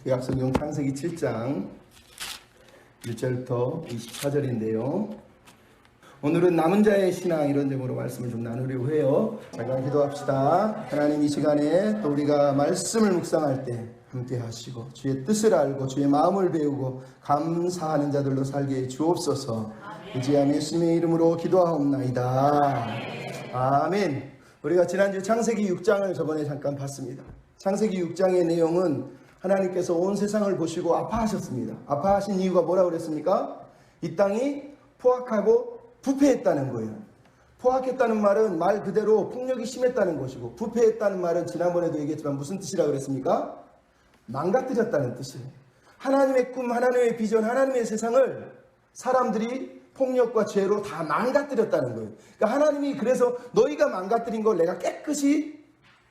구약성경 창세기 7장 1절부터 24절인데요. 오늘은 남은 자의 신앙 이런 제목으로 말씀을 좀 나누려고 해요. 잠깐 기도합시다. 하나님, 이 시간에 또 우리가 말씀을 묵상할 때 함께 하시고 주의 뜻을 알고 주의 마음을 배우고 감사하는 자들로 살게 해 주옵소서. 의지하며 예수님의 이름으로 기도하옵나이다. 아멘. 우리가 지난주 창세기 6장을 저번에 잠깐 봤습니다. 창세기 6장의 내용은 하나님께서 온 세상을 보시고 아파하셨습니다. 아파하신 이유가 뭐라고 그랬습니까? 이 땅이 포악하고 부패했다는 거예요. 포악했다는 말은 말 그대로 폭력이 심했다는 것이고, 부패했다는 말은 지난번에도 얘기했지만 무슨 뜻이라고 그랬습니까? 망가뜨렸다는 뜻이에요. 하나님의 꿈, 하나님의 비전, 하나님의 세상을 사람들이 폭력과 죄로 다 망가뜨렸다는 거예요. 그러니까 하나님이 그래서 너희가 망가뜨린 걸 내가 깨끗이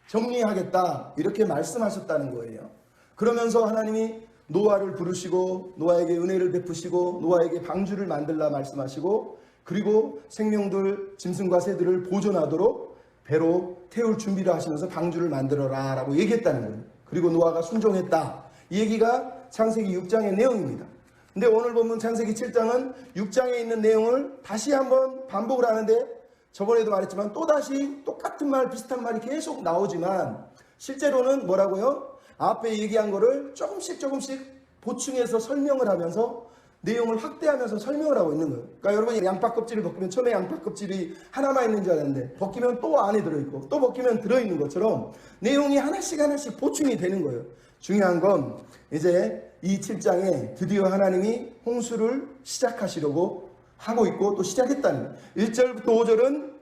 정리하겠다 이렇게 말씀하셨다는 거예요. 그러면서 하나님이 노아를 부르시고 노아에게 은혜를 베푸시고 노아에게 방주를 만들라 말씀하시고, 그리고 생명들, 짐승과 새들을 보존하도록 배로 태울 준비를 하시면서 방주를 만들어라 라고 얘기했다는 거예요. 그리고 노아가 순종했다. 이 얘기가 창세기 6장의 내용입니다. 근데 오늘 보면 창세기 7장은 6장에 있는 내용을 다시 한번 반복을 하는데, 저번에도 말했지만 또다시 똑같은 말, 비슷한 말이 계속 나오지만 실제로는 뭐라고요? 앞에 얘기한 거를 조금씩 보충해서 설명을 하면서 내용을 확대하면서 설명을 하고 있는 거예요. 그러니까 여러분이 양파 껍질을 벗기면 처음에 양파 껍질이 하나만 있는 줄 알았는데 벗기면 또 안에 들어있고 또 벗기면 들어있는 것처럼 내용이 하나씩 보충이 되는 거예요. 중요한 건 이제 이 7장에 드디어 하나님이 홍수를 시작하시려고 하고 있고 또 시작했다는 거예요. 1절부터 5절은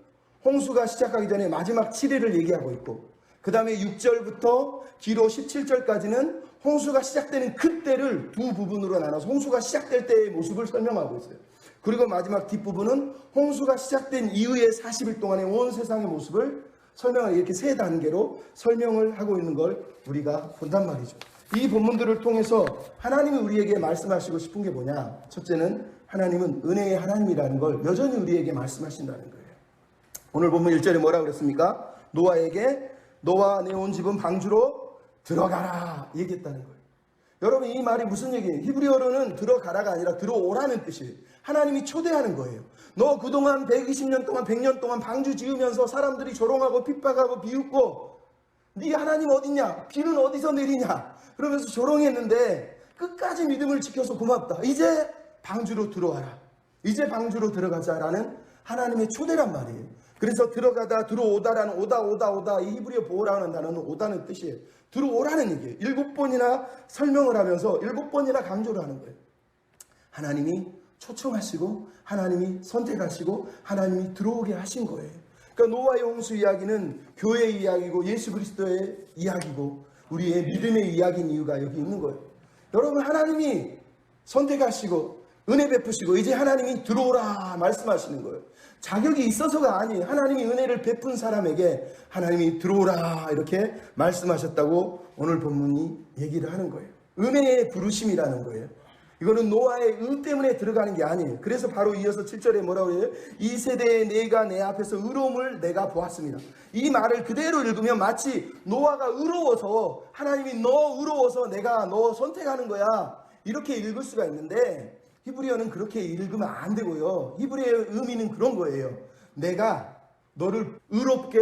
홍수가 시작하기 전에 마지막 7일을 얘기하고 있고, 그 다음에 6절부터 뒤로 17절까지는 홍수가 시작되는 그때를 두 부분으로 나눠서 홍수가 시작될 때의 모습을 설명하고 있어요. 그리고 마지막 뒷부분은 홍수가 시작된 이후의 40일 동안의 온 세상의 모습을 설명하는, 이렇게 세 단계로 설명을 하고 있는 걸 우리가 본단 말이죠. 이 본문들을 통해서 하나님이 우리에게 말씀하시고 싶은 게 뭐냐? 첫째는 하나님은 은혜의 하나님이라는 걸 여전히 우리에게 말씀하신다는 거예요. 오늘 본문 1절에 뭐라고 그랬습니까? 노아에게 너와 내 온 집은 방주로 들어가라 얘기했다는 거예요. 여러분, 이 말이 무슨 얘기예요? 히브리어로는 들어가라가 아니라 들어오라는 뜻이에요. 하나님이 초대하는 거예요. 너 그동안 120년 동안 100년 동안 방주 지으면서 사람들이 조롱하고 핍박하고 비웃고 네 하나님 어딨냐? 비는 어디서 내리냐? 그러면서 조롱했는데 끝까지 믿음을 지켜서 고맙다. 이제 방주로 들어와라. 이제 방주로 들어가자라는 하나님의 초대란 말이에요. 그래서 들어가다, 들어오다라는 오다 이 히브리어 보호라는 단어는 오다는 뜻이에요. 들어오라는 얘기예요. 7번이나 설명을 하면서 7번이나 강조를 하는 거예요. 하나님이 초청하시고 하나님이 선택하시고 하나님이 들어오게 하신 거예요. 그러니까 노아의 홍수 이야기는 교회의 이야기고 예수 그리스도의 이야기고 우리의 믿음의 이야기인 이유가 여기 있는 거예요. 여러분, 하나님이 선택하시고 은혜 베푸시고 이제 하나님이 들어오라 말씀하시는 거예요. 자격이 있어서가 아니에요. 하나님이 은혜를 베푼 사람에게 하나님이 들어오라 이렇게 말씀하셨다고 오늘 본문이 얘기를 하는 거예요. 은혜의 부르심이라는 거예요. 이거는 노아의 의 때문에 들어가는 게 아니에요. 그래서 바로 이어서 7절에 뭐라고 해요? 이 세대의 내가 내 앞에서 의로움을 내가 보았습니다. 이 말을 그대로 읽으면 마치 노아가 의로워서, 하나님이 너 의로워서 내가 너 선택하는 거야 이렇게 읽을 수가 있는데, 히브리어는 그렇게 읽으면 안 되고요. 히브리어의 의미는 그런 거예요. 내가 너를 의롭게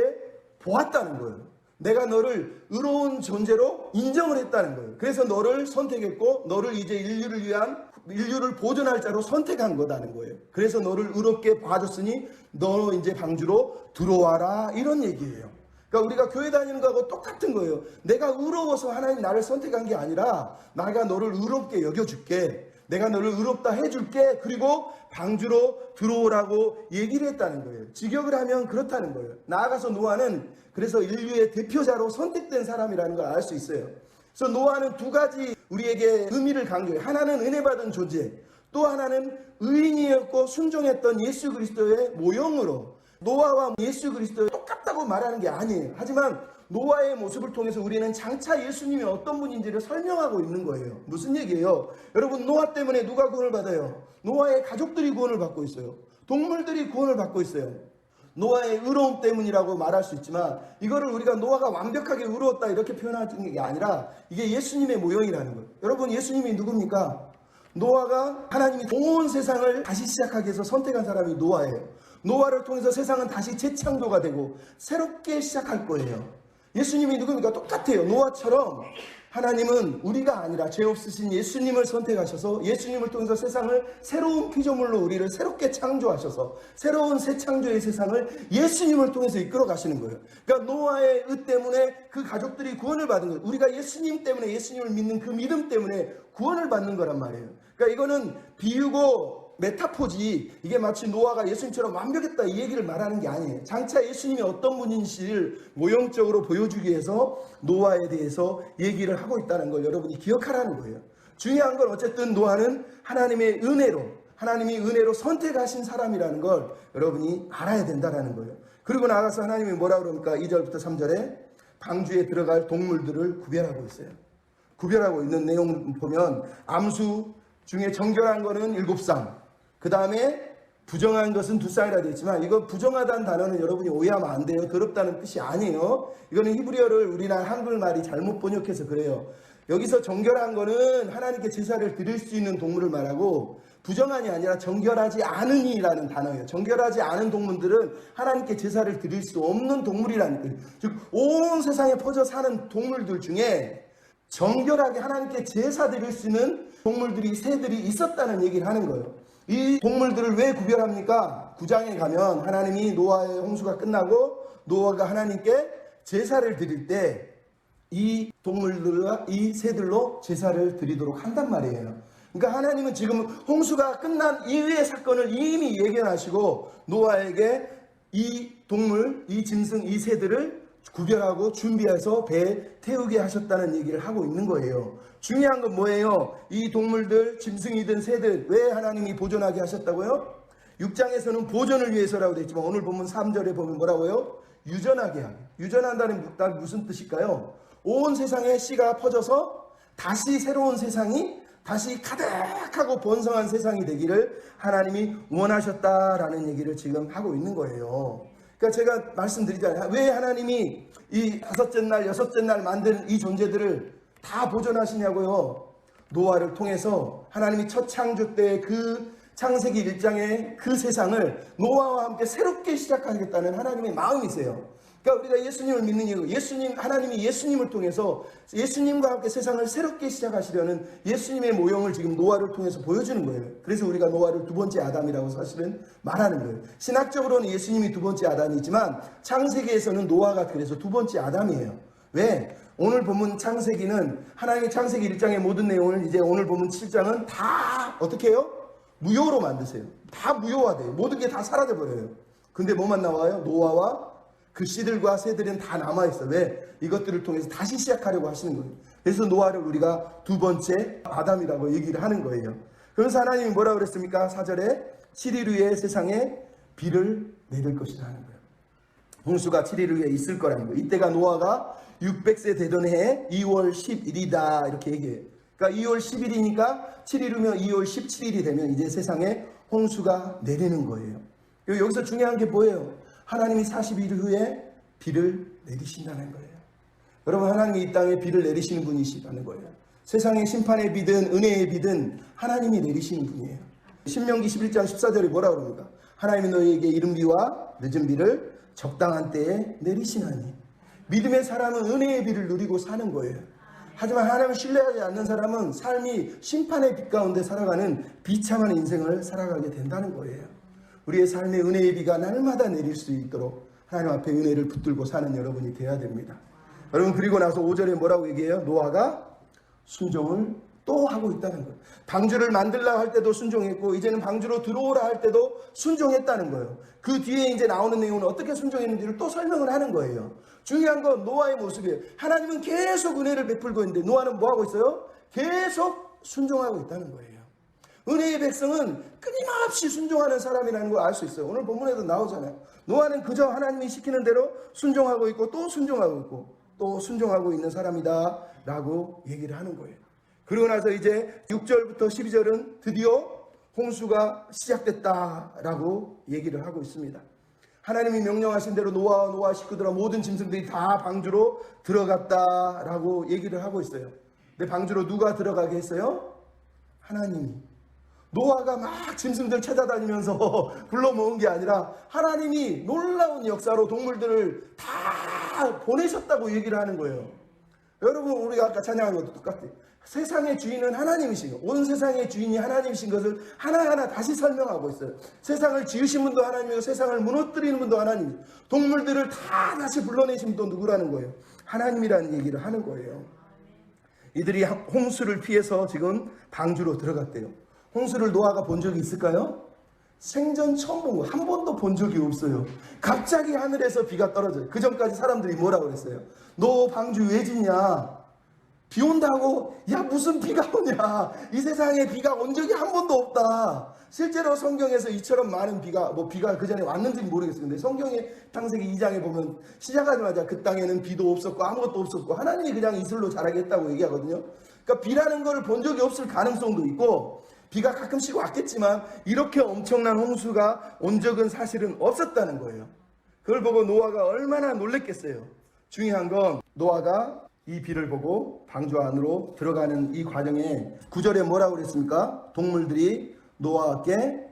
보았다는 거예요. 내가 너를 의로운 존재로 인정을 했다는 거예요. 그래서 너를 선택했고 너를 이제 인류를 보존할 자로 선택한 거다는 거예요. 그래서 너를 의롭게 봐줬으니 너 이제 방주로 들어와라 이런 얘기예요. 그러니까 우리가 교회 다니는 거하고 똑같은 거예요. 내가 의로워서 하나님 나를 선택한 게 아니라 내가 너를 의롭게 여겨줄게. 내가 너를 의롭다 해줄게. 그리고 방주로 들어오라고 얘기를 했다는 거예요. 직역을 하면 그렇다는 거예요. 나아가서 노아는 그래서 인류의 대표자로 선택된 사람이라는 걸 알 수 있어요. 그래서 노아는 두 가지 우리에게 의미를 강조해요. 하나는 은혜 받은 존재, 또 하나는 의인이었고 순종했던 예수 그리스도의 모형으로, 노아와 예수 그리스도의 똑같다고 말하는 게 아니에요. 하지만 노아의 모습을 통해서 우리는 장차 예수님이 어떤 분인지를 설명하고 있는 거예요. 무슨 얘기예요? 여러분, 노아 때문에 누가 구원을 받아요? 노아의 가족들이 구원을 받고 있어요. 동물들이 구원을 받고 있어요. 노아의 의로움 때문이라고 말할 수 있지만 이거를 우리가 노아가 완벽하게 의로웠다 이렇게 표현하는 게 아니라 이게 예수님의 모형이라는 거예요. 여러분, 예수님이 누굽니까? 노아가 하나님이 온 세상을 다시 시작하기 위해서 선택한 사람이 노아예요. 노아를 통해서 세상은 다시 재창조가 되고 새롭게 시작할 거예요. 예수님이 누굽니까? 똑같아요. 노아처럼 하나님은 우리가 아니라 죄 없으신 예수님을 선택하셔서 예수님을 통해서 세상을 새로운 피조물로 우리를 새롭게 창조하셔서 새로운 새 창조의 세상을 예수님을 통해서 이끌어 가시는 거예요. 그러니까 노아의 의 때문에 그 가족들이 구원을 받은 거예요. 우리가 예수님 때문에, 예수님을 믿는 그 믿음 때문에 구원을 받는 거란 말이에요. 그러니까 이거는 비유고 메타포지, 이게 마치 노아가 예수님처럼 완벽했다 이 얘기를 말하는 게 아니에요. 장차 예수님이 어떤 분인지를 모형적으로 보여주기 위해서 노아에 대해서 얘기를 하고 있다는 걸 여러분이 기억하라는 거예요. 중요한 건 어쨌든 노아는 하나님의 은혜로 선택하신 사람이라는 걸 여러분이 알아야 된다는 거예요. 그리고 나가서 하나님이 뭐라 그럽니까? 2절부터 3절에 방주에 들어갈 동물들을 구별하고 있어요. 구별하고 있는 내용 보면 암수 중에 정결한 거는 7쌍, 그 다음에 부정한 것은 2쌍이라 되어 있지만 이거 부정하다는 단어는 여러분이 오해하면 안 돼요. 더럽다는 뜻이 아니에요. 이거는 히브리어를 우리나라 한글말이 잘못 번역해서 그래요. 여기서 정결한 거는 하나님께 제사를 드릴 수 있는 동물을 말하고 부정한이 아니라 정결하지 않으니라는 단어예요. 정결하지 않은 동물들은 하나님께 제사를 드릴 수 없는 동물이라는 거예요. 즉 온 세상에 퍼져 사는 동물들 중에 정결하게 하나님께 제사 드릴 수 있는 동물들이, 새들이 있었다는 얘기를 하는 거예요. 이 동물들을 왜 구별합니까? 9장에 가면 하나님이 노아의 홍수가 끝나고 노아가 하나님께 제사를 드릴 때 이 동물들과 이 새들로 제사를 드리도록 한단 말이에요. 그러니까 하나님은 지금 홍수가 끝난 이후의 사건을 이미 예견하시고 노아에게 이 동물, 이 짐승, 이 새들을 구별하고 준비해서 배에 태우게 하셨다는 얘기를 하고 있는 거예요. 중요한 건 뭐예요? 이 동물들, 짐승이든 새들 왜 하나님이 보존하게 하셨다고요? 6장에서는 보존을 위해서라고 되어 있지만 오늘 본문 3절에 보면 뭐라고요? 유전하게 하게. 유전한다는 무슨 뜻일까요? 온 세상에 씨가 퍼져서 다시 새로운 세상이 다시 가득하고 번성한 세상이 되기를 하나님이 원하셨다라는 얘기를 지금 하고 있는 거예요. 그러니까 제가 말씀드리잖아요. 왜 하나님이 이 5째 날, 6째 날 만든 이 존재들을 다 보존하시냐고요. 노아를 통해서 하나님이 첫 창조 때 그 창세기 1장의 그 세상을 노아와 함께 새롭게 시작하겠다는 하나님의 마음이세요. 그러니까 우리가 예수님을 믿는 이유, 하나님이 예수님을 통해서 예수님과 함께 세상을 새롭게 시작하시려는 예수님의 모형을 지금 노아를 통해서 보여주는 거예요. 그래서 우리가 노아를 두 번째 아담이라고 사실은 말하는 거예요. 신학적으로는 예수님이 두 번째 아담이지만 창세기에서는 노아가 그래서 두 번째 아담이에요. 왜? 오늘 본문 창세기는 하나님의 창세기 1장의 모든 내용을 이제 오늘 본문 7장은 다 어떻게 해요? 무효로 만드세요. 다 무효화돼요. 모든 게 다 사라져 버려요. 근데 뭐만 나와요? 노아와 그 씨들과 새들은 다 남아있어. 왜? 이것들을 통해서 다시 시작하려고 하시는 거예요. 그래서 노아를 우리가 두 번째 아담이라고 얘기를 하는 거예요. 그래서 하나님이 뭐라고 그랬습니까? 4절에 7일 후에 세상에 비를 내릴 것이라 하는 거예요. 홍수가 7일 후에 있을 거라는 거예요. 이때가 노아가 600세 되던 해 2월 10일이다 이렇게 얘기해요. 그러니까 2월 10일이니까 7일 후면 2월 17일이 되면 이제 세상에 홍수가 내리는 거예요. 여기서 중요한 게 뭐예요? 하나님이 40일 후에 비를 내리신다는 거예요. 여러분, 하나님이 이 땅에 비를 내리시는 분이시라는 거예요. 세상의 심판의 비든 은혜의 비든 하나님이 내리시는 분이에요. 신명기 11장 14절에 뭐라고 그럽니까? 하나님이 너희에게 이른 비와 늦은 비를 적당한 때에 내리시나니. 믿음의 사람은 은혜의 비를 누리고 사는 거예요. 하지만 하나님을 신뢰하지 않는 사람은 삶이 심판의 빛 가운데 살아가는 비참한 인생을 살아가게 된다는 거예요. 우리의 삶의 은혜의 비가 날마다 내릴 수 있도록 하나님 앞에 은혜를 붙들고 사는 여러분이 되어야 됩니다. 여러분, 그리고 나서 5절에 뭐라고 얘기해요? 노아가 순종을 또 하고 있다는 거예요. 방주를 만들라 할 때도 순종했고 이제는 방주로 들어오라 할 때도 순종했다는 거예요. 그 뒤에 이제 나오는 내용은 어떻게 순종했는지를 또 설명을 하는 거예요. 중요한 건 노아의 모습이에요. 하나님은 계속 은혜를 베풀고 있는데 노아는 뭐 하고 있어요? 계속 순종하고 있다는 거예요. 은혜의 백성은 끊임없이 순종하는 사람이라는 걸 알 수 있어요. 오늘 본문에도 나오잖아요. 노아는 그저 하나님이 시키는 대로 순종하고 있고 또 순종하고 있고 또 순종하고 있는 사람이다 라고 얘기를 하는 거예요. 그러고 나서 이제 6절부터 12절은 드디어 홍수가 시작됐다라고 얘기를 하고 있습니다. 하나님이 명령하신 대로 노아와 식구들과 모든 짐승들이 다 방주로 들어갔다라고 얘기를 하고 있어요. 근데 방주로 누가 들어가게 했어요? 하나님이. 노아가 막 짐승들 찾아다니면서 불러 모은 게 아니라 하나님이 놀라운 역사로 동물들을 다 보내셨다고 얘기를 하는 거예요. 여러분, 우리가 아까 찬양한 것도 똑같아요. 세상의 주인은 하나님이신 것, 온 세상의 주인이 하나님이신 것을 하나하나 다시 설명하고 있어요. 세상을 지으신 분도 하나님이고 세상을 무너뜨리는 분도 하나님이고 동물들을 다 다시 불러내신 분도 누구라는 거예요? 하나님이라는 얘기를 하는 거예요. 이들이 홍수를 피해서 지금 방주로 들어갔대요. 홍수를 노아가 본 적이 있을까요? 생전 처음 본 거, 한 번도 본 적이 없어요. 갑자기 하늘에서 비가 떨어져요. 그 전까지 사람들이 뭐라고 그랬어요? 너 방주 왜 짓냐? 비 온다고? 야, 무슨 비가 오냐? 이 세상에 비가 온 적이 한 번도 없다. 실제로 성경에서 이처럼 많은 비가 그 전에 왔는지는 모르겠어요. 근데 성경의 창세기 2장에 보면 시작하자마자 그 땅에는 비도 없었고 아무것도 없었고 하나님이 그냥 이슬로 자라게 했다고 얘기하거든요. 그러니까 비라는 걸 본 적이 없을 가능성도 있고, 비가 가끔씩 왔겠지만 이렇게 엄청난 홍수가 온 적은 사실은 없었다는 거예요. 그걸 보고 노아가 얼마나 놀랬겠어요. 중요한 건 노아가 이 비를 보고 방주 안으로 들어가는 이 과정에 9절에 뭐라고 그랬습니까? 동물들이 노아께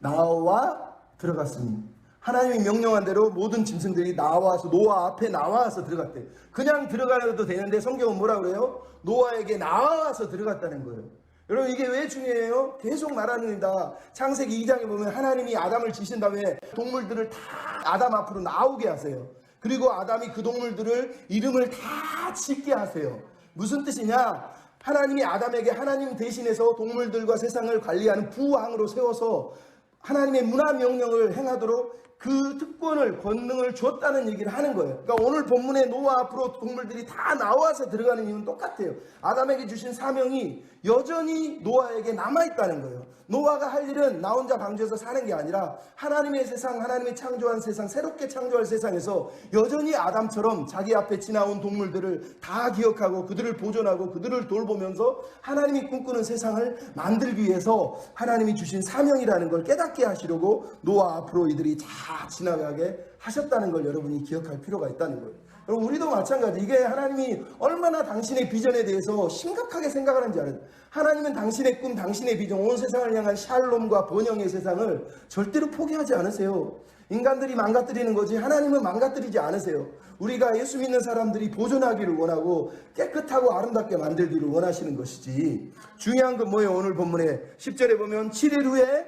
나와 들어갔으니, 하나님이 명령한 대로 모든 짐승들이 나와서 노아 앞에 나와서 들어갔대요. 그냥 들어가도 되는데 성경은 뭐라고 그래요? 노아에게 나와서 들어갔다는 거예요. 여러분, 이게 왜 중요해요? 계속 말합니다. 창세기 2장에 보면 하나님이 아담을 지신 다음에 동물들을 다 아담 앞으로 나오게 하세요. 그리고 아담이 그 동물들을 이름을 다 짓게 하세요. 무슨 뜻이냐? 하나님이 아담에게 하나님 대신해서 동물들과 세상을 관리하는 부왕으로 세워서 하나님의 문화 명령을 행하도록 그 특권을, 권능을 줬다는 얘기를 하는 거예요. 그러니까 오늘 본문에 노아 앞으로 동물들이 다 나와서 들어가는 이유는 똑같아요. 아담에게 주신 사명이 여전히 노아에게 남아있다는 거예요. 노아가 할 일은 나 혼자 방주에서 사는 게 아니라 하나님의 세상, 하나님의 창조한 세상, 새롭게 창조할 세상에서 여전히 아담처럼 자기 앞에 지나온 동물들을 다 기억하고 그들을 보존하고 그들을 돌보면서 하나님이 꿈꾸는 세상을 만들기 위해서 하나님이 주신 사명이라는 걸 깨닫게 하시려고 노아 앞으로 이들이 다 지나가게 하셨다는 걸 여러분이 기억할 필요가 있다는 거예요. 여러분, 우리도 마찬가지. 이게 하나님이 얼마나 당신의 비전에 대해서 심각하게 생각을 하는지 알아요. 하나님은 당신의 꿈, 당신의 비전, 온 세상을 향한 샬롬과 번영의 세상을 절대로 포기하지 않으세요. 인간들이 망가뜨리는 거지 하나님은 망가뜨리지 않으세요. 우리가 예수 믿는 사람들이 보존하기를 원하고 깨끗하고 아름답게 만들기를 원하시는 것이지. 중요한 건 뭐예요? 오늘 본문에 10절에 보면 7일 후에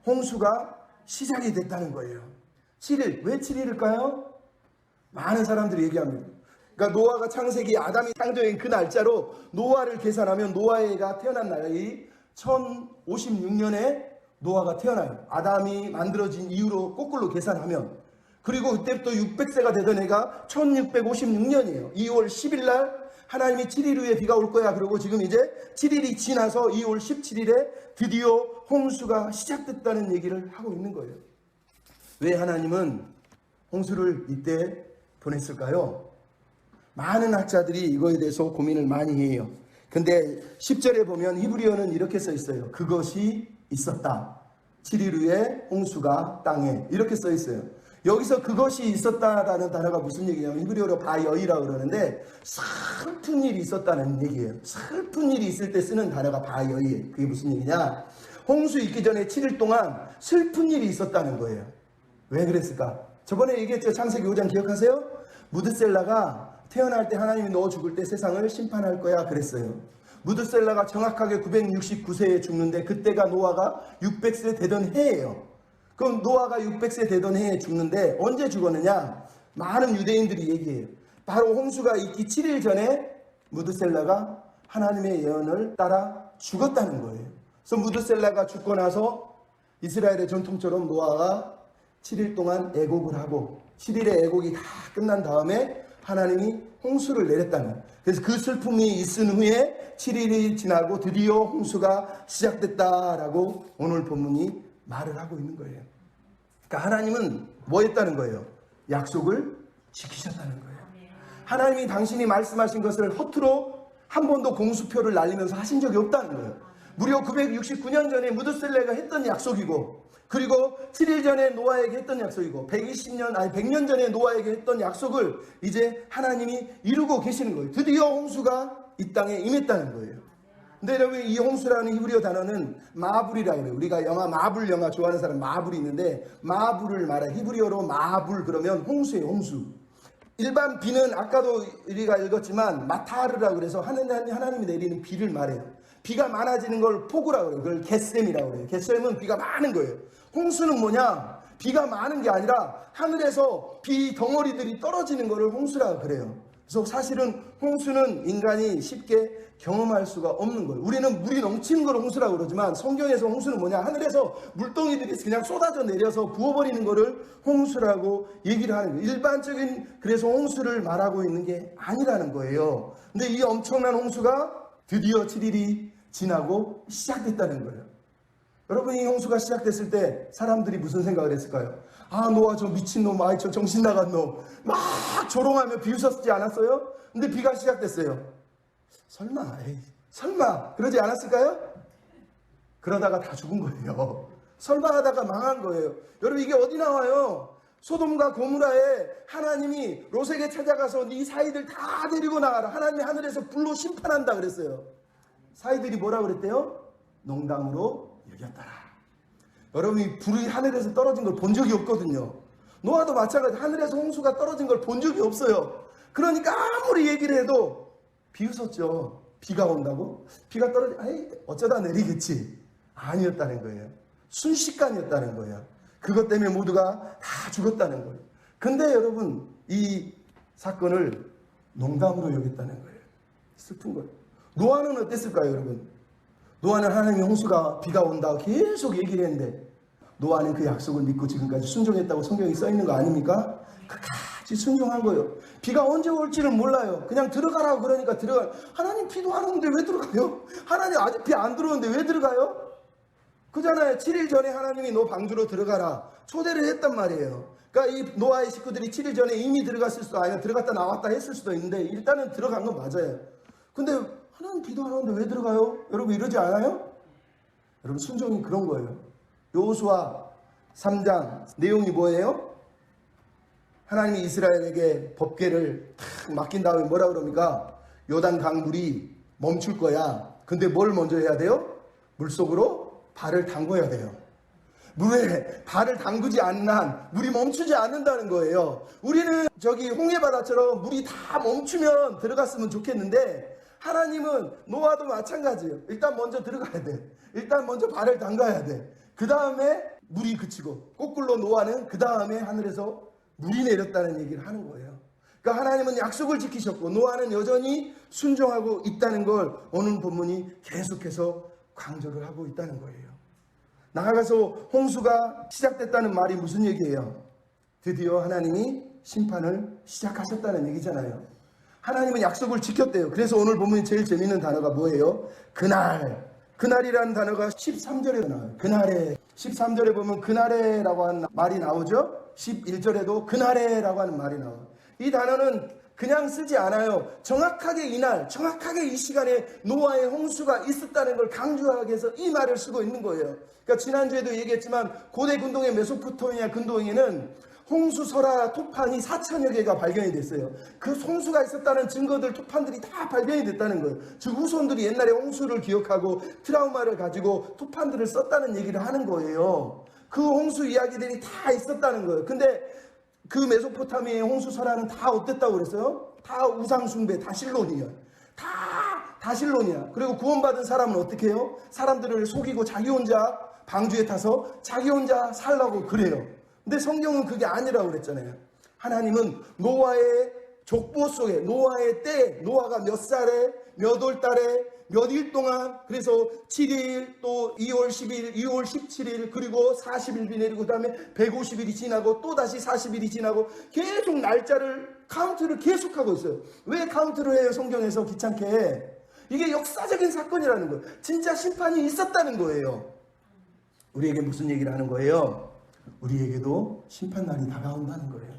홍수가 시작이 됐다는 거예요. 7일. 왜 7일일까요? 많은 사람들이 얘기합니다. 그러니까 노아가 창세기 아담이 창조된 그 날짜로 노아를 계산하면 노아가 태어난 날이 1056년에 노아가 태어나요. 아담이 만들어진 이후로 거꾸로 계산하면. 그리고 그때부터 600세가 되던 해가 1656년이에요. 2월 10일 날 하나님이 7일 후에 비가 올 거야. 그리고 지금 이제 7일이 지나서 2월 17일에 드디어 홍수가 시작됐다는 얘기를 하고 있는 거예요. 왜 하나님은 홍수를 이때 보냈을까요? 많은 학자들이 이거에 대해서 고민을 많이 해요. 근데 10절에 보면 히브리어는 이렇게 써 있어요. 그것이 있었다. 7일 후에 홍수가 땅에, 이렇게 써 있어요. 여기서 그것이 있었다라는 단어가 무슨 얘기냐면 히브리어로 바여이라고 그러는데 슬픈 일이 있었다는 얘기예요. 슬픈 일이 있을 때 쓰는 단어가 바여이예요. 그게 무슨 얘기냐? 홍수 있기 전에 7일 동안 슬픈 일이 있었다는 거예요. 왜 그랬을까? 저번에 얘기했죠. 창세기 5장 기억하세요? 무드셀라가 태어날 때 하나님이 너 죽을 때 세상을 심판할 거야 그랬어요. 무드셀라가 정확하게 969세에 죽는데 그때가 노아가 600세 되던 해예요. 그럼 노아가 600세 되던 해에 죽는데 언제 죽었느냐? 많은 유대인들이 얘기해요. 바로 홍수가 있기 7일 전에 무드셀라가 하나님의 예언을 따라 죽었다는 거예요. 그래서 무드셀라가 죽고 나서 이스라엘의 전통처럼 노아가 7일 동안 애곡을 하고 7일의 애곡이 다 끝난 다음에 하나님이 홍수를 내렸다는. 그래서 그 슬픔이 있은 후에 7일이 지나고 드디어 홍수가 시작됐다라고 오늘 본문이 말을 하고 있는 거예요. 그러니까 하나님은 뭐 했다는 거예요? 약속을 지키셨다는 거예요. 하나님이 당신이 말씀하신 것을 허투루 한 번도 공수표를 날리면서 하신 적이 없다는 거예요. 무려 969년 전에 무드셀라가 했던 약속이고 그리고 7일 전에 노아에게 했던 약속이고 100년 전에 노아에게 했던 약속을 이제 하나님이 이루고 계시는 거예요. 드디어 홍수가 이 땅에 임했다는 거예요. 근데 여러분, 이 홍수라는 히브리어 단어는 마불이라고 그래요. 우리가 마불 영화 좋아하는 사람 마불이 있는데, 마불을 말해 히브리어로 마불 그러면 홍수예요. 홍수. 일반 비는 아까도 우리가 읽었지만 마타르라고 그래서 하나님이 내리는 비를 말해요. 비가 많아지는 걸 폭우라고 그래요. 그걸 겟셈이라고 그래요. 겟셈은 비가 많은 거예요. 홍수는 뭐냐? 비가 많은 게 아니라 하늘에서 비 덩어리들이 떨어지는 거를 홍수라고 그래요. 그래서 사실은 홍수는 인간이 쉽게 경험할 수가 없는 거예요. 우리는 물이 넘치는 걸 홍수라고 그러지만 성경에서 홍수는 뭐냐? 하늘에서 물동이들이 그냥 쏟아져 내려서 부어버리는 거를 홍수라고 얘기를 하는 거예요. 일반적인 그래서 홍수를 말하고 있는 게 아니라는 거예요. 근데 이 엄청난 홍수가 드디어 7일이 지나고 시작됐다는 거예요. 여러분, 이 홍수가 시작됐을 때 사람들이 무슨 생각을 했을까요? 아, 노아 저 미친놈, 아, 저 정신 나간 놈, 막 조롱하며 비웃었지 않았어요? 근데 비가 시작됐어요. 설마 그러지 않았을까요? 그러다가 다 죽은 거예요. 설마 하다가 망한 거예요. 여러분, 이게 어디 나와요? 소돔과 고모라에 하나님이 롯에게 찾아가서 네 사이들 다 데리고 나가라. 하나님이 하늘에서 불로 심판한다 그랬어요. 사이들이 뭐라 그랬대요? 농담으로 여겼더라. 여러분이 불이 하늘에서 떨어진 걸 본 적이 없거든요. 노아도 마찬가지. 하늘에서 홍수가 떨어진 걸 본 적이 없어요. 그러니까 아무리 얘기를 해도 비웃었죠. 비가 온다고? 비가 아이, 어쩌다 내리겠지. 아니었다는 거예요. 순식간이었다는 거예요. 그것 때문에 모두가 다 죽었다는 거예요. 근데 여러분, 이 사건을 농담으로 여겼다는 거예요. 슬픈 거예요. 노아는 어땠을까요, 여러분? 노아는 하나님의 홍수가 비가 온다 계속 얘기를 했는데, 노아는 그 약속을 믿고 지금까지 순종했다고 성경에 써 있는 거 아닙니까? 끝까지 순종한 거예요. 비가 언제 올지는 몰라요. 그냥 들어가라고 그러니까 들어가요. 하나님 비도 안 오는데 왜 들어가요? 하나님 아직 비 안 들어오는데 왜 들어가요? 그잖아요. 7일 전에 하나님이 너 방주로 들어가라 초대를 했단 말이에요. 그러니까 이 노아의 식구들이 7일 전에 이미 들어갔을 수도, 아니면 들어갔다 나왔다 했을 수도 있는데 일단은 들어간 건 맞아요. 근데 하나님 비도 안 오는데 왜 들어가요? 여러분 이러지 않아요? 여러분 순종이 그런 거예요. 여호수아 3장 내용이 뭐예요? 하나님이 이스라엘에게 법궤를 탁 맡긴 다음에 뭐라 그럽니까? 요단 강물이 멈출 거야. 근데 뭘 먼저 해야 돼요? 물속으로 발을 담궈야 돼요. 물에 발을 담그지 않는 한 물이 멈추지 않는다는 거예요. 우리는 저기 홍해바다처럼 물이 다 멈추면 들어갔으면 좋겠는데, 하나님은 노아도 마찬가지예요. 일단 먼저 들어가야 돼. 일단 먼저 발을 담가야 돼. 그 다음에 물이 그치고, 거꾸로 노아는 그 다음에 하늘에서 물이 내렸다는 얘기를 하는 거예요. 그러니까 하나님은 약속을 지키셨고 노아는 여전히 순종하고 있다는 걸 오늘 본문이 계속해서 강조를 하고 있다는 거예요. 나아가서 홍수가 시작됐다는 말이 무슨 얘기예요? 드디어 하나님이 심판을 시작하셨다는 얘기잖아요. 하나님은 약속을 지켰대요. 그래서 오늘 본문이 제일 재밌는 단어가 뭐예요? 그날. 그날이라는 단어가 13절에 나와요. 그날에. 13절에 보면 그날에라고 하는 말이 나오죠. 11절에도 그날에라고 하는 말이 나와요. 이 단어는 그냥 쓰지 않아요. 정확하게 이날, 정확하게 이 시간에 노아의 홍수가 있었다는 걸 강조하기 위해서 이 말을 쓰고 있는 거예요. 그러니까 지난주에도 얘기했지만 고대 근동의 메소포타미아 근동에는 홍수설화 토판이 4천여 개가 발견이 됐어요. 그 홍수가 있었다는 증거들, 토판들이 다 발견이 됐다는 거예요. 즉 후손들이 옛날에 홍수를 기억하고 트라우마를 가지고 토판들을 썼다는 얘기를 하는 거예요. 그 홍수 이야기들이 다 있었다는 거예요. 근데 그 메소포타미아의 홍수설화는 다 어땠다고 그랬어요? 다 우상숭배, 다실론이야. 다실론이야. 그리고 구원받은 사람은 어떻게 해요? 사람들을 속이고 자기 혼자 방주에 타서 자기 혼자 살라고 그래요. 근데 성경은 그게 아니라고 그랬잖아요. 하나님은 노아의 족보 속에, 노아의 때, 노아가 몇 살에, 몇 월 달에, 몇 일 동안, 그래서 7일, 또 2월 10일, 2월 17일, 그리고 40일이 내리고, 그 다음에 150일이 지나고, 또 다시 40일이 지나고, 계속 날짜를, 카운트를 계속하고 있어요. 왜 카운트를 해요? 성경에서 귀찮게. 이게 역사적인 사건이라는 거예요. 진짜 심판이 있었다는 거예요. 우리에게 무슨 얘기를 하는 거예요? 우리에게도 심판날이 다가온다는 거예요.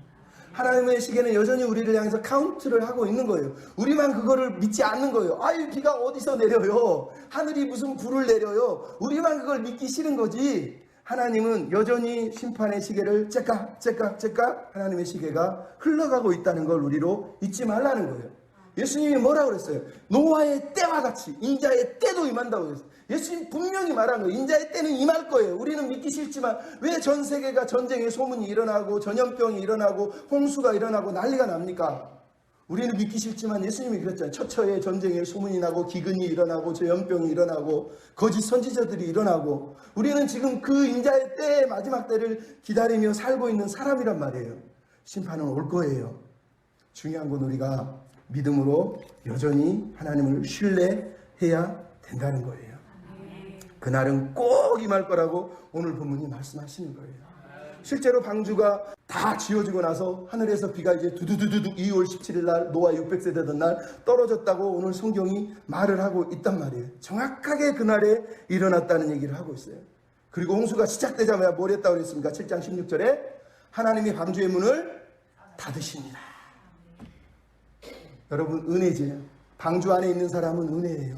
하나님의 시계는 여전히 우리를 향해서 카운트를 하고 있는 거예요. 우리만 그거를 믿지 않는 거예요. 아유, 비가 어디서 내려요? 하늘이 무슨 불을 내려요? 우리만 그걸 믿기 싫은 거지. 하나님은 여전히 심판의 시계를 째깍 하나님의 시계가 흘러가고 있다는 걸 우리로 잊지 말라는 거예요. 예수님이 뭐라고 그랬어요? 노아의 때와 같이 인자의 때도 임한다고 그랬어요. 예수님 분명히 말한 거예요. 인자의 때는 임할 거예요. 우리는 믿기 싫지만 왜 전 세계가 전쟁의 소문이 일어나고 전염병이 일어나고 홍수가 일어나고 난리가 납니까? 우리는 믿기 싫지만 예수님이 그랬잖아요. 처처에 전쟁의 소문이 나고 기근이 일어나고 전염병이 일어나고 거짓 선지자들이 일어나고 우리는 지금 그 인자의 때의 마지막 때를 기다리며 살고 있는 사람이란 말이에요. 심판은 올 거예요. 중요한 건 우리가 믿음으로 여전히 하나님을 신뢰해야 된다는 거예요. 그날은 꼭 임할 거라고 오늘 본문이 말씀하시는 거예요. 실제로 방주가 다 지어지고 나서 하늘에서 비가 이제 두두두두둑 2월 17일 날 노아 600세 되던 날 떨어졌다고 오늘 성경이 말을 하고 있단 말이에요. 정확하게 그날에 일어났다는 얘기를 하고 있어요. 그리고 홍수가 시작되자마자 뭘 했다고 그랬습니까? 7장 16절에 하나님이 방주의 문을 닫으십니다. 여러분, 은혜지요. 방주 안에 있는 사람은 은혜예요.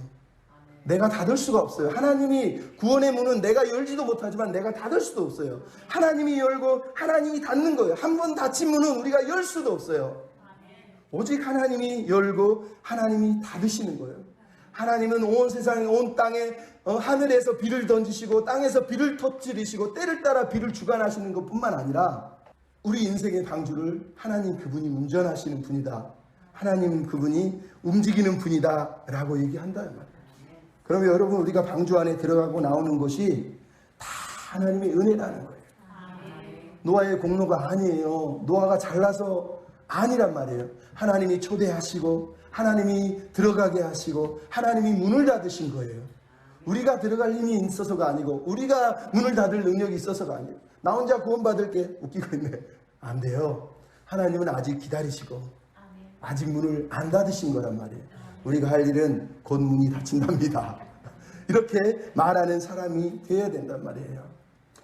내가 닫을 수가 없어요. 하나님이 구원의 문은 내가 열지도 못하지만 내가 닫을 수도 없어요. 하나님이 열고 하나님이 닫는 거예요. 한 번 닫힌 문은 우리가 열 수도 없어요. 오직 하나님이 열고 하나님이 닫으시는 거예요. 하나님은 온 세상에 온 땅에 하늘에서 비를 던지시고 땅에서 비를 터뜨리시고 때를 따라 비를 주관하시는 것뿐만 아니라 우리 인생의 방주를 하나님 그분이 운전하시는 분이다. 하나님 그분이 움직이는 분이다 라고 얘기한다 말이에요. 그러면 여러분 우리가 방주 안에 들어가고 나오는 것이 다 하나님의 은혜라는 거예요. 노아의 공로가 아니에요. 노아가 잘나서 아니란 말이에요. 하나님이 초대하시고 하나님이 들어가게 하시고 하나님이 문을 닫으신 거예요. 우리가 들어갈 힘이 있어서가 아니고 우리가 문을 닫을 능력이 있어서가 아니에요. 나 혼자 구원받을게. 웃기고 있네. 안 돼요. 하나님은 아직 기다리시고 아직 문을 안 닫으신 거란 말이에요. 우리가 할 일은 곧 문이 닫힌답니다. 이렇게 말하는 사람이 되어야 된단 말이에요.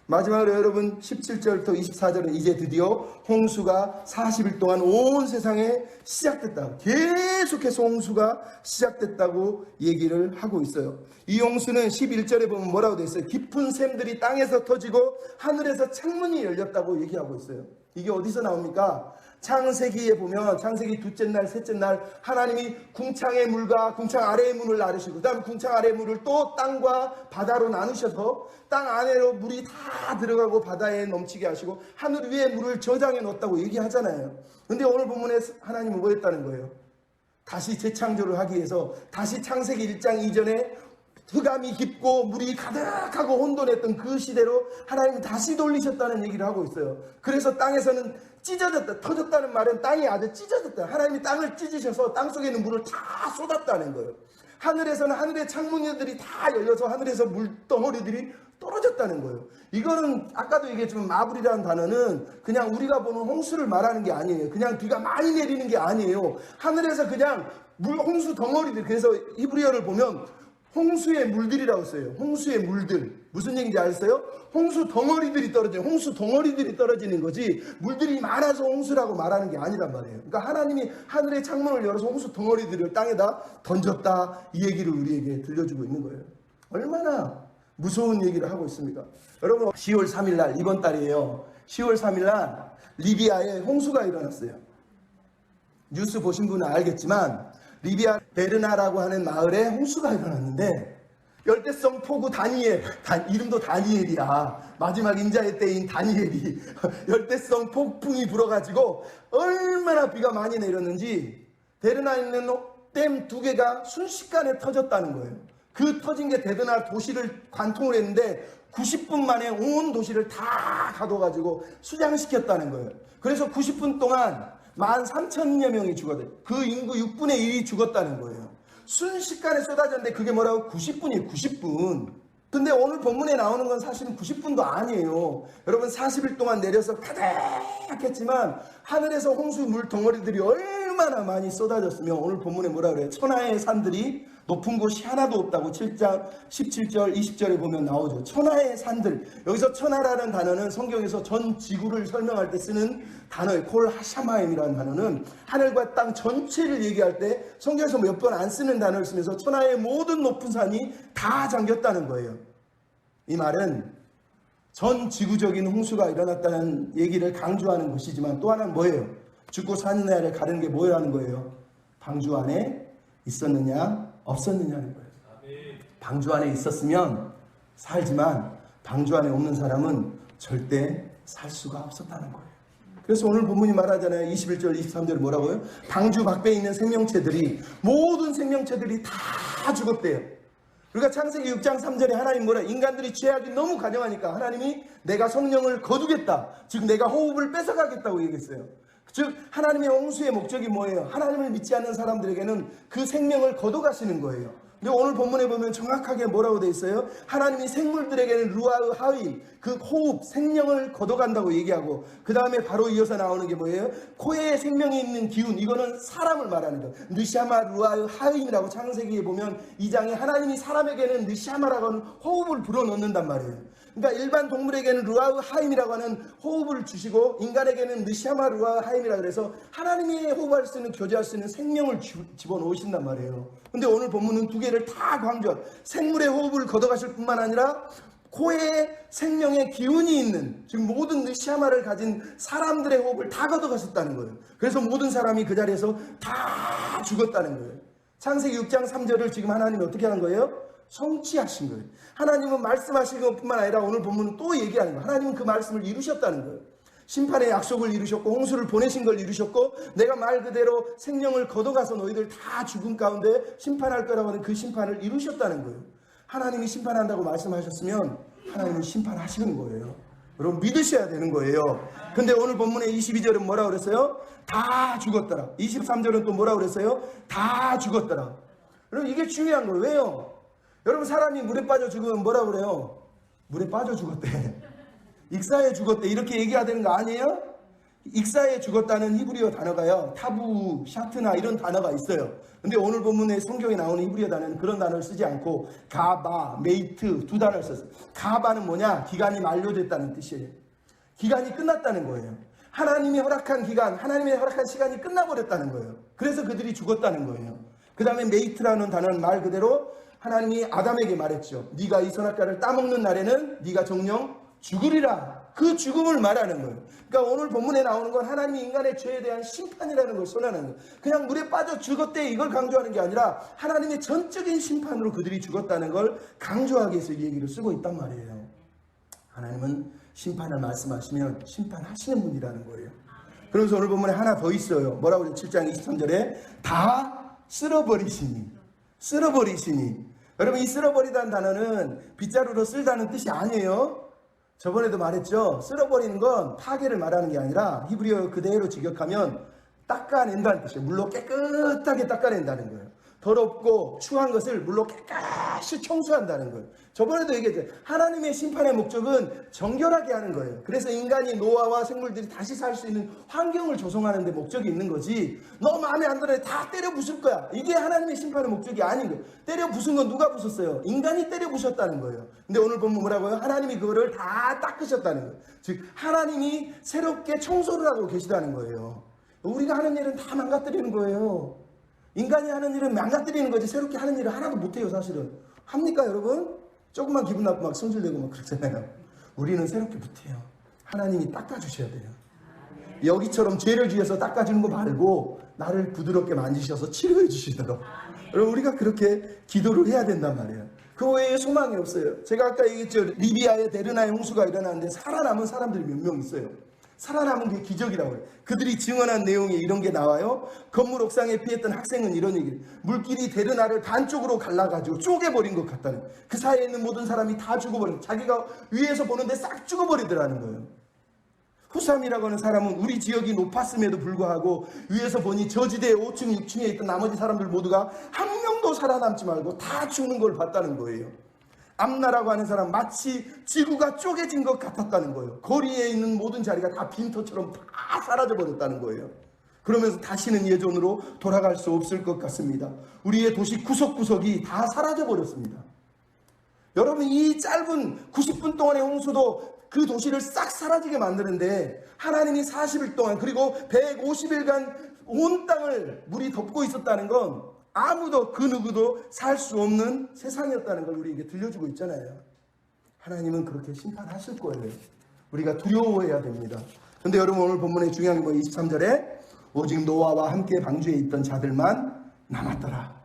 마지막으로 여러분 17절부터 24절은 이제 드디어 홍수가 40일 동안 온 세상에 시작됐다고, 계속해서 홍수가 시작됐다고 얘기를 하고 있어요. 이 홍수는 11절에 보면 뭐라고 되어 있어요? 깊은 샘들이 땅에서 터지고 하늘에서 창문이 열렸다고 얘기하고 있어요. 이게 어디서 나옵니까? 창세기에 보면 창세기 둘째 날 셋째 날 하나님이 궁창의 물과 궁창 아래의 문을 나누시고 그 다음 궁창 아래의 물을 또 땅과 바다로 나누셔서 땅 안으로 물이 다 들어가고 바다에 넘치게 하시고 하늘 위에 물을 저장해 놓았다고 얘기하잖아요. 근데 오늘 본문에 하나님은 뭐 했다는 거예요? 다시 재창조를 하기 위해서 다시 창세기 1장 이전에 흑암이 깊고 물이 가득하고 혼돈했던 그 시대로 하나님이 다시 돌리셨다는 얘기를 하고 있어요. 그래서 땅에서는 찢어졌다, 터졌다는 말은 땅이 아주 찢어졌다. 하나님이 땅을 찢으셔서 땅 속에 있는 물을 다 쏟았다는 거예요. 하늘에서는 하늘의 창문들이 다 열려서 하늘에서 물덩어리들이 떨어졌다는 거예요. 이거는 아까도 얘기했지만 마블이라는 단어는 그냥 우리가 보는 홍수를 말하는 게 아니에요. 그냥 비가 많이 내리는 게 아니에요. 하늘에서 그냥 홍수 덩어리들, 그래서 히브리어를 보면 홍수의 물들이라고 써요. 홍수의 물들. 무슨 얘기인지 아세요? 홍수 덩어리들이 떨어지는 거지 물들이 많아서 홍수라고 말하는 게 아니란 말이에요. 그러니까 하나님이 하늘의 창문을 열어서 홍수 덩어리들을 땅에다 던졌다, 이 얘기를 우리에게 들려주고 있는 거예요. 얼마나 무서운 얘기를 하고 있습니까? 여러분 10월 3일 날, 이번 달이에요. 10월 3일 날 리비아에 홍수가 일어났어요. 뉴스 보신 분은 알겠지만 리비아 베르나라고 하는 마을에 홍수가 일어났는데 열대성 폭우 다니엘, 이름도 다니엘이야. 마지막 인자의 때인 다니엘이 열대성 폭풍이 불어가지고 얼마나 비가 많이 내렸는지 베르나에 있는 댐 2개가 순식간에 터졌다는 거예요. 그 터진 게 베르나 도시를 관통을 했는데 90분 만에 온 도시를 다 가둬가지고 수장시켰다는 거예요. 그래서 90분 동안 13,000여 명이 죽었대요. 그 인구 6분의 1이 죽었다는 거예요. 순식간에 쏟아졌는데 그게 뭐라고? 90분이에요. 90분. 근데 오늘 본문에 나오는 건 사실은 90분도 아니에요. 여러분 40일 동안 내려서 가득했지만 하늘에서 홍수 물 덩어리들이 얼마나 많이 쏟아졌으면 오늘 본문에 뭐라 그래요? 천하의 산들이 높은 곳이 하나도 없다고 7장 17절 20절에 보면 나오죠. 천하의 산들. 여기서 천하라는 단어는 성경에서 전 지구를 설명할 때 쓰는 단어예요. 콜 하샤마임이라는 단어는 하늘과 땅 전체를 얘기할 때 성경에서 몇 번 안 쓰는 단어를 쓰면서 천하의 모든 높은 산이 다 잠겼다는 거예요. 이 말은 전 지구적인 홍수가 일어났다는 얘기를 강조하는 것이지만 또 하나는 뭐예요? 죽고 사는 날을 가르는 게 뭐라는 거예요? 방주 안에 있었느냐 없었느냐는 거예요. 방주 안에 있었으면 살지만 방주 안에 없는 사람은 절대 살 수가 없었다는 거예요. 그래서 오늘 본문이 말하잖아요. 21절 23절 뭐라고요? 방주 밖에 있는 생명체들이, 모든 생명체들이 다 죽었대요. 그러니까 창세기 6장 3절에 하나님 뭐라? 인간들이 죄악이 너무 가정하니까 하나님이 내가 성령을 거두겠다, 즉 내가 호흡을 뺏어가겠다고 얘기했어요. 즉 하나님의 홍수의 목적이 뭐예요? 하나님을 믿지 않는 사람들에게는 그 생명을 거둬가시는 거예요. 근데 오늘 본문에 보면 정확하게 뭐라고 돼 있어요? 하나님이 생물들에게는 루아흐 하임, 그 호흡, 생명을 걷어간다고 얘기하고, 그 다음에 바로 이어서 나오는 게 뭐예요? 코에 생명이 있는 기운, 이거는 사람을 말하는 거. 느샤마 루아흐 하임이라고 창세기에 보면 2장에 하나님이 사람에게는 느샤마라고 하는 호흡을 불어넣는단 말이에요. 그러니까 일반 동물에게는 루아흐 하임이라고 하는 호흡을 주시고, 인간에게는 느샤마 루아흐 하임이라고 해서 하나님이 호흡할 수 있는, 교제할 수 있는 생명을 집어넣으신단 말이에요. 근데 오늘 본문은 두 개를 다 강조한, 생물의 호흡을 걷어가실 뿐만 아니라 코에 생명의 기운이 있는, 즉 모든 느샤마를 가진 사람들의 호흡을 다 걷어가셨다는 거예요. 그래서 모든 사람이 그 자리에서 다 죽었다는 거예요. 창세기 6장 3절을 지금 하나님이 어떻게 하는 거예요? 성취하신 거예요. 하나님은 말씀하신 것뿐만 아니라 오늘 본문은 또 얘기하는 거예요. 하나님은 그 말씀을 이루셨다는 거예요. 심판의 약속을 이루셨고, 홍수를 보내신 걸 이루셨고, 내가 말 그대로 생명을 걷어가서 너희들 다 죽음 가운데 심판할 거라고 하는 그 심판을 이루셨다는 거예요. 하나님이 심판한다고 말씀하셨으면 하나님은 심판하시는 거예요. 여러분 믿으셔야 되는 거예요. 근데 오늘 본문의 22절은 뭐라고 그랬어요? 다 죽었더라. 23절은 또 뭐라고 그랬어요? 다 죽었더라. 여러분 이게 중요한 거예요. 왜요? 여러분 사람이 물에 빠져 죽으면 뭐라고 그래요? 물에 빠져 죽었대, 익사해 죽었대, 이렇게 얘기해야 되는 거 아니에요? 익사해 죽었다는 히브리어 단어가요, 타부, 샤트나 이런 단어가 있어요. 근데 오늘 본문에 성경에 나오는 히브리어 단어는 그런 단어를 쓰지 않고 가바, 메이트 두 단어를 썼어요. 가바는 뭐냐? 기간이 만료됐다는 뜻이에요. 기간이 끝났다는 거예요. 하나님이 허락한 기간, 하나님의 허락한 시간이 끝나버렸다는 거예요. 그래서 그들이 죽었다는 거예요. 그 다음에 메이트라는 단어는 말 그대로 하나님이 아담에게 말했죠. 네가 이 선악과를 따먹는 날에는 네가 정녕 죽으리라. 그 죽음을 말하는 거예요. 그러니까 오늘 본문에 나오는 건 하나님이 인간의 죄에 대한 심판이라는 걸 선언하는 거예요. 그냥 물에 빠져 죽었대 이걸 강조하는 게 아니라 하나님의 전적인 심판으로 그들이 죽었다는 걸 강조하기 위해서 이 얘기를 쓰고 있단 말이에요. 하나님은 심판을 말씀하시면 심판하시는 분이라는 거예요. 그러면서 오늘 본문에 하나 더 있어요. 뭐라고 그래요? 7장 23절에 다 쓸어버리시니. 여러분 이 쓸어버리다는 단어는 빗자루로 쓸다는 뜻이 아니에요. 저번에도 말했죠. 쓸어버리는 건 파괴를 말하는 게 아니라 히브리어 그대로 직역하면 닦아낸다는 뜻이에요. 물로 깨끗하게 닦아낸다는 거예요. 더럽고 추한 것을 물로 깨끗이 청소한다는 거예요. 저번에도 얘기했죠. 하나님의 심판의 목적은 정결하게 하는 거예요. 그래서 인간이 노아와 생물들이 다시 살 수 있는 환경을 조성하는 데 목적이 있는 거지, 너 마음에 안 들어 다 때려 부술 거야, 이게 하나님의 심판의 목적이 아닌 거예요. 때려 부순 건 누가 부쉈어요? 인간이 때려 부셨다는 거예요. 근데 오늘 보면 뭐라고요? 하나님이 그거를 다 닦으셨다는 거예요. 즉 하나님이 새롭게 청소를 하고 계시다는 거예요. 우리가 하는 일은 다 망가뜨리는 거예요. 인간이 하는 일은 망가뜨리는 거지 새롭게 하는 일을 하나도 못해요. 사실은 합니까 여러분? 조금만 기분 나쁘고 막 성질내고 막 그러잖아요. 우리는 새롭게 못해요. 하나님이 닦아주셔야 돼요. 여기처럼 죄를 지어서 닦아주는 거 말고 나를 부드럽게 만지셔서 치료해 주시도록, 여러분 우리가 그렇게 기도를 해야 된단 말이에요. 그 외에 소망이 없어요. 제가 아까 얘기했죠. 리비아의 데르나의 홍수가 일어났는데 살아남은 사람들이 몇 명 있어요. 살아남은 게 기적이라고 해요. 그들이 증언한 내용에 이런 게 나와요. 건물 옥상에 피했던 학생은 이런 얘기를, 물길이 데르나를 반쪽으로 갈라가지고 쪼개버린 것 같다는, 그 사이에 있는 모든 사람이 다 죽어버린, 자기가 위에서 보는데 싹 죽어버리더라는 거예요. 후삼이라고 하는 사람은 우리 지역이 높았음에도 불구하고 위에서 보니 저지대 5층 6층에 있던 나머지 사람들 모두가 한 명도 살아남지 말고 다 죽는 걸 봤다는 거예요. 암나라고 하는 사람 마치 지구가 쪼개진 것 같았다는 거예요. 거리에 있는 모든 자리가 다 빈터처럼 다 사라져 버렸다는 거예요. 그러면서 다시는 예전으로 돌아갈 수 없을 것 같습니다. 우리의 도시 구석구석이 다 사라져 버렸습니다. 여러분 이 짧은 90분 동안의 홍수도 그 도시를 싹 사라지게 만드는데, 하나님이 40일 동안 그리고 150일간 온 땅을 물이 덮고 있었다는 건 아무도 그 누구도 살 수 없는 세상이었다는 걸 우리에게 들려주고 있잖아요. 하나님은 그렇게 심판하실 거예요. 우리가 두려워해야 됩니다. 근데 여러분 오늘 본문의 중요한 거 23절에 오직 노아와 함께 방주에 있던 자들만 남았더라.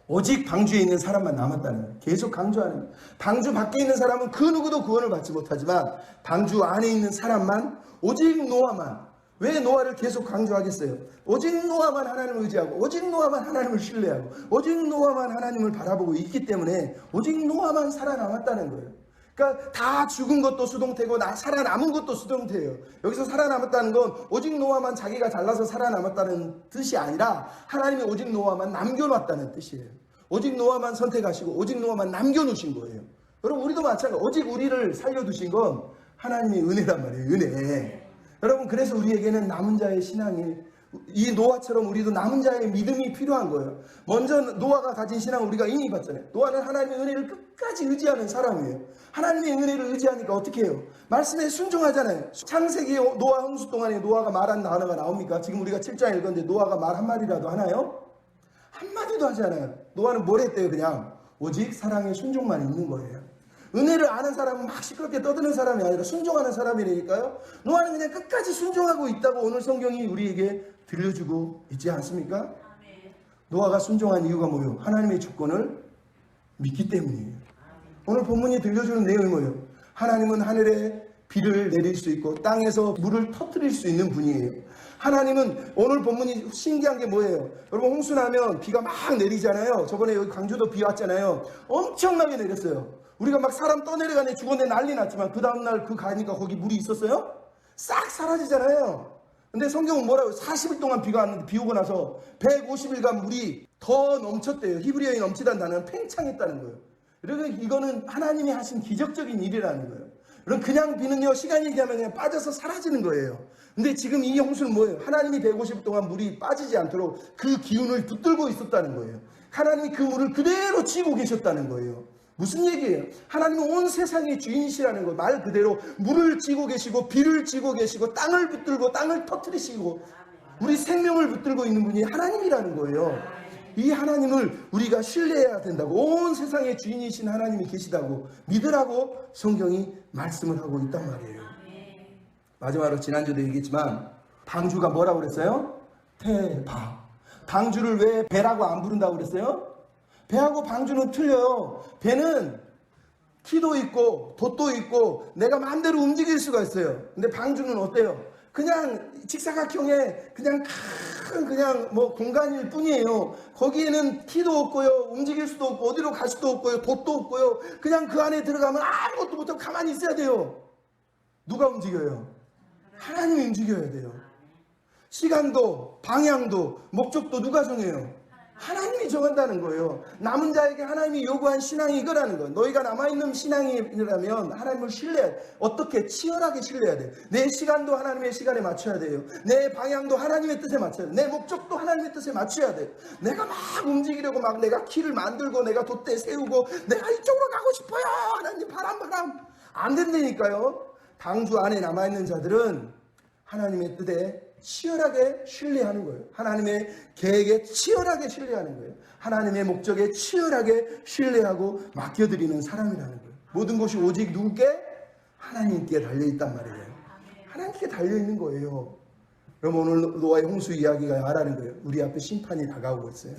오직 방주에 있는 사람만 남았다는 거예요. 계속 강조하는 거예요. 방주 밖에 있는 사람은 그 누구도 구원을 받지 못하지만 방주 안에 있는 사람만, 오직 노아만. 왜 노아를 계속 강조하겠어요? 오직 노아만 하나님을 의지하고 오직 노아만 하나님을 신뢰하고 오직 노아만 하나님을 바라보고 있기 때문에 오직 노아만 살아남았다는 거예요. 그러니까 다 죽은 것도 수동태고 살아남은 것도 수동태예요. 여기서 살아남았다는 건 오직 노아만 자기가 잘나서 살아남았다는 뜻이 아니라 하나님이 오직 노아만 남겨놨다는 뜻이에요. 오직 노아만 선택하시고 오직 노아만 남겨놓으신 거예요. 여러분 우리도 마찬가지로 오직 우리를 살려두신 건 하나님의 은혜란 말이에요. 은혜. 여러분 그래서 우리에게는 남은 자의 신앙이, 이 노아처럼 우리도 남은 자의 믿음이 필요한 거예요. 먼저 노아가 가진 신앙을 우리가 이미 봤잖아요. 노아는 하나님의 은혜를 끝까지 의지하는 사람이에요. 하나님의 은혜를 의지하니까 어떻게 해요? 말씀에 순종하잖아요. 창세기 노아 홍수 동안에 노아가 말한 단어가 나옵니까? 지금 우리가 7장 읽었는데 노아가 말 한마디라도 하나요? 한마디도 하지 않아요. 노아는 뭘 했대요? 그냥 오직 사랑의 순종만 있는 거예요. 은혜를 아는 사람은 막 시끄럽게 떠드는 사람이 아니라 순종하는 사람이니까요. 노아는 그냥 끝까지 순종하고 있다고 오늘 성경이 우리에게 들려주고 있지 않습니까? 노아가 순종한 이유가 뭐예요? 하나님의 주권을 믿기 때문이에요. 오늘 본문이 들려주는 내용이 뭐예요? 하나님은 하늘에 비를 내릴 수 있고 땅에서 물을 터뜨릴 수 있는 분이에요. 하나님은 오늘 본문이 신기한 게 뭐예요? 여러분 홍수 나면 비가 막 내리잖아요. 저번에 여기 광주도 비 왔잖아요. 엄청나게 내렸어요. 우리가 막 사람 떠내려가네 죽었네 난리 났지만 그 다음날 그 가니까 거기 물이 있었어요? 싹 사라지잖아요. 근데 성경은 뭐라고 40일 동안 비가 왔는데 비 오고 나서 150일간 물이 더 넘쳤대요. 히브리어에 넘치다는 단어는 팽창했다는 거예요. 그러니까 이거는 하나님이 하신 기적적인 일이라는 거예요. 그럼 그냥 비는요 시간이 지나면 그냥 빠져서 사라지는 거예요. 근데 지금 이 홍수는 뭐예요? 하나님이 150일 동안 물이 빠지지 않도록 그 기운을 붙들고 있었다는 거예요. 하나님이 그 물을 그대로 쥐고 계셨다는 거예요. 무슨 얘기예요? 하나님은 온 세상의 주인이시라는 거예요. 말 그대로 물을 쥐고 계시고 비를 쥐고 계시고 땅을 붙들고 땅을 터뜨리시고 우리 생명을 붙들고 있는 분이 하나님이라는 거예요. 이 하나님을 우리가 신뢰해야 된다고, 온 세상의 주인이신 하나님이 계시다고 믿으라고 성경이 말씀을 하고 있단 말이에요. 마지막으로 지난주도 얘기했지만 방주가 뭐라고 그랬어요? 태바. 방주를 왜 배라고 안 부른다고 그랬어요? 배하고 방주는 틀려요. 배는 키도 있고 돛도 있고 내가 마음대로 움직일 수가 있어요. 근데 방주는 어때요? 그냥 직사각형의 그냥 큰 그냥 뭐 공간일 뿐이에요. 거기에는 키도 없고요, 움직일 수도 없고 어디로 갈 수도 없고요, 돛도 없고요. 그냥 그 안에 들어가면 아무것도 못하고 가만히 있어야 돼요. 누가 움직여요? 하나님이 움직여야 돼요. 시간도 방향도 목적도 누가 정해요? 하나님이 정한다는 거예요. 남은 자에게 하나님이 요구한 신앙이 이거라는 거예요. 너희가 남아있는 신앙이라면 하나님을 신뢰해야 돼. 어떻게? 치열하게 신뢰해야 돼. 내 시간도 하나님의 시간에 맞춰야 돼요. 내 방향도 하나님의 뜻에 맞춰야 돼. 내 목적도 하나님의 뜻에 맞춰야 돼. 내가 막 움직이려고 막 내가 키를 만들고 내가 돛대 세우고 내가 이쪽으로 가고 싶어요. 하나님 바람 안 된다니까요. 방주 안에 남아있는 자들은 하나님의 뜻에 치열하게 신뢰하는 거예요. 하나님의 계획에 치열하게 신뢰하는 거예요. 하나님의 목적에 치열하게 신뢰하고 맡겨드리는 사람이라는 거예요. 모든 것이 오직 누구께? 하나님께 달려있단 말이에요. 하나님께 달려있는 거예요. 그럼 오늘 노아의 홍수 이야기가 말하는 거예요. 우리 앞에 심판이 다가오고 있어요.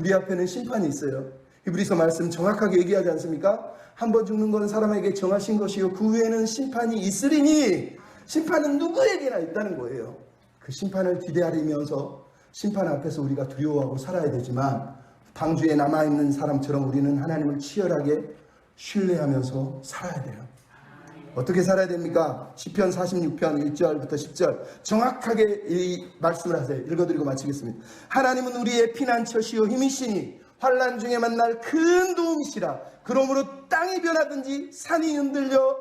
우리 앞에는 심판이 있어요. 히브리서 말씀 정확하게 얘기하지 않습니까? 한 번 죽는 건 사람에게 정하신 것이요 그 후에는 심판이 있으리니, 심판은 누구에게나 있다는 거예요. 그 심판을 기대하면서 심판 앞에서 우리가 두려워하고 살아야 되지만 방주에 남아있는 사람처럼 우리는 하나님을 치열하게 신뢰하면서 살아야 돼요. 어떻게 살아야 됩니까? 시편 46편 1절부터 10절 정확하게 이 말씀을 하세요. 읽어드리고 마치겠습니다. 하나님은 우리의 피난처시요 힘이시니 환난 중에 만날 큰 도움이시라. 그러므로 땅이 변하든지 산이 흔들려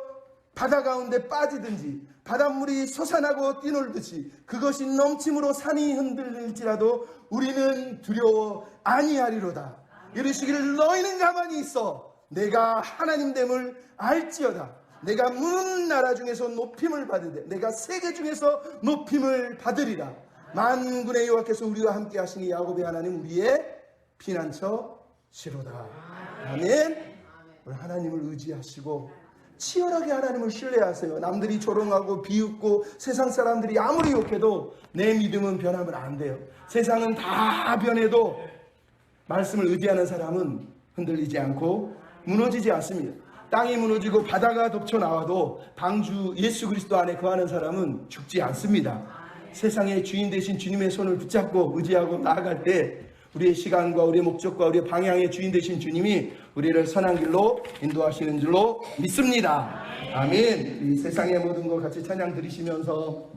바다 가운데 빠지든지 바닷물이 솟아나고 뛰놀듯이 그것이 넘침으로 산이 흔들릴지라도 우리는 두려워 아니하리로다. 이르시기를 너희는 가만히 있어 내가 하나님됨을 알지어다. 내가 문 나라 중에서 높임을 받으되 내가 세계 중에서 높임을 받으리라. 만군의 여호와께서 우리와 함께 하시니 야곱의 하나님 우리의 피난처시로다. 아멘. 우리 하나님을 의지하시고 치열하게 하나님을 신뢰하세요. 남들이 조롱하고 비웃고 세상 사람들이 아무리 욕해도 내 믿음은 변하면 안 돼요. 세상은 다 변해도 말씀을 의지하는 사람은 흔들리지 않고 무너지지 않습니다. 땅이 무너지고 바다가 덮쳐 나와도 방주 예수 그리스도 안에 거하는 사람은 죽지 않습니다. 세상의 주인 되신 주님의 손을 붙잡고 의지하고 나아갈 때 우리의 시간과 우리의 목적과 우리의 방향의 주인 되신 주님이 우리를 선한 길로 인도하시는 줄로 믿습니다. 아멘. 이 세상의 모든 것 같이 찬양 드리시면서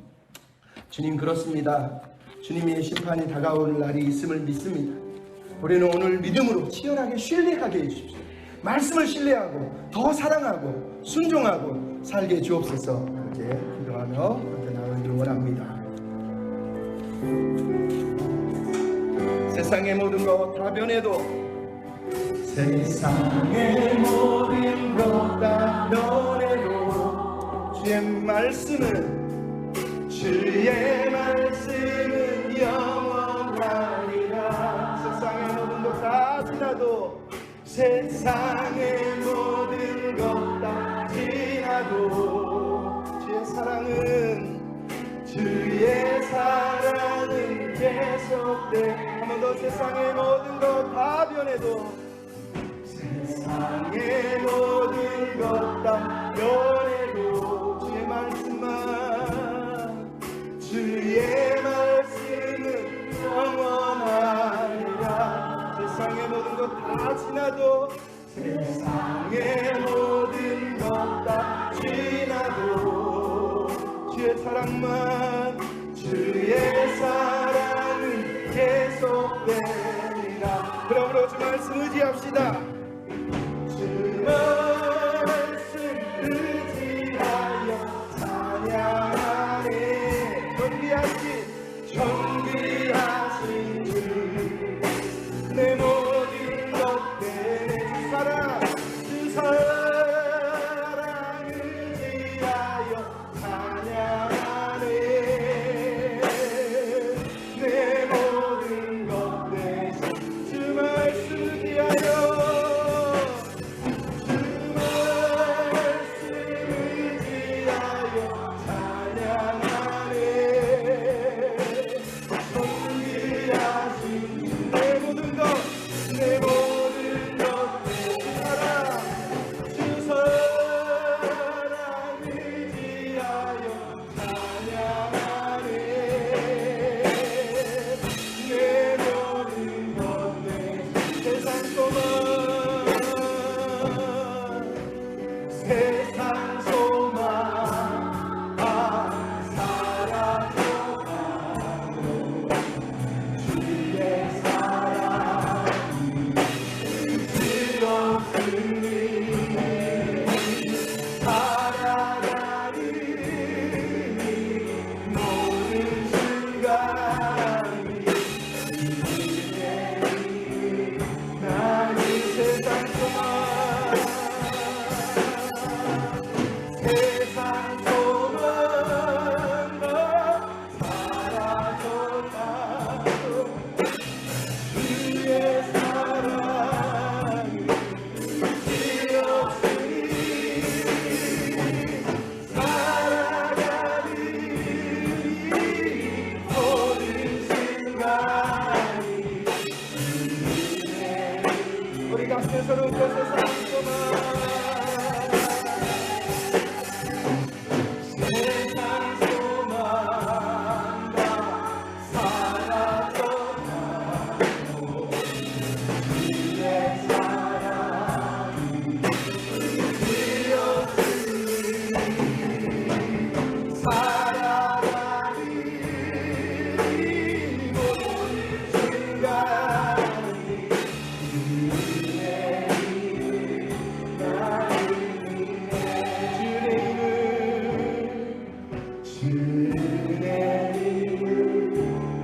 주님 그렇습니다. 주님의 심판이 다가올 날이 있음을 믿습니다. 우리는 오늘 믿음으로 치열하게 신뢰하게 해주십시오. 말씀을 신뢰하고 더 사랑하고 순종하고 살게 주옵소서. 이렇게 기도하며 함께 나가기를 원합니다. 세상의 모든 것 다 변해도 세상의 모든 것 다 변해도 주의 말씀은 영원하리라. 세상의 모든 것 다 지나도 세상의 모든 것 다 지나도 주의 사랑은 계속돼. 한 번 더. 세상의 모든 것 다 변해도 세상의 모든 것 다 변해도 주의 말씀은 영원하리라. 세상의 모든 것 다 지나도 세상의 모든 것 다 지나도 주의 사랑은 계속되리라. 그러므로 주 말씀 의지합시다. 주 말씀 의지하여 찬양하네. 존귀하신 주 내 모든 것 때문에 주 사랑 의지하여 찬양하네. 내 모든 것 대신 주 말씀 의지하여 찬양하네. 존귀하신 내 모든 것 주 사랑 의지하여 찬양하네. 내 모든 것 내 세상 소망 새로운 세상 소망 사라져가고 주의 사랑이 되었으니 살아가리 모든 순간이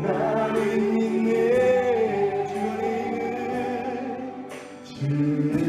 나는 믿네. 주의